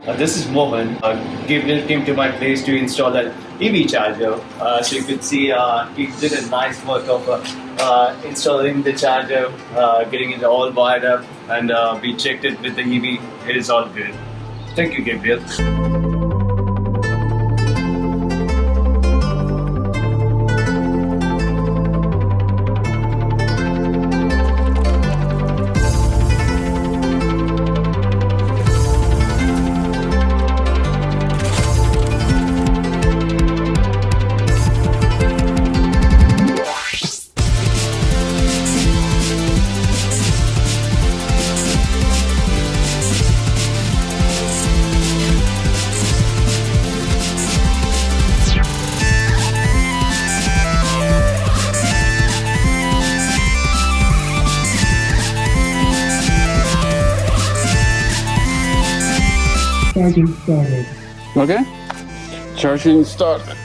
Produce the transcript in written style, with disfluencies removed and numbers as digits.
This is Mohan. Gabriel came to my place to install an EV charger. So you could see he did a nice work of installing the charger, getting it all wired up, and we checked it with the EV. It is all good. Thank you, Gabriel. Charging started. Okay. Charging started.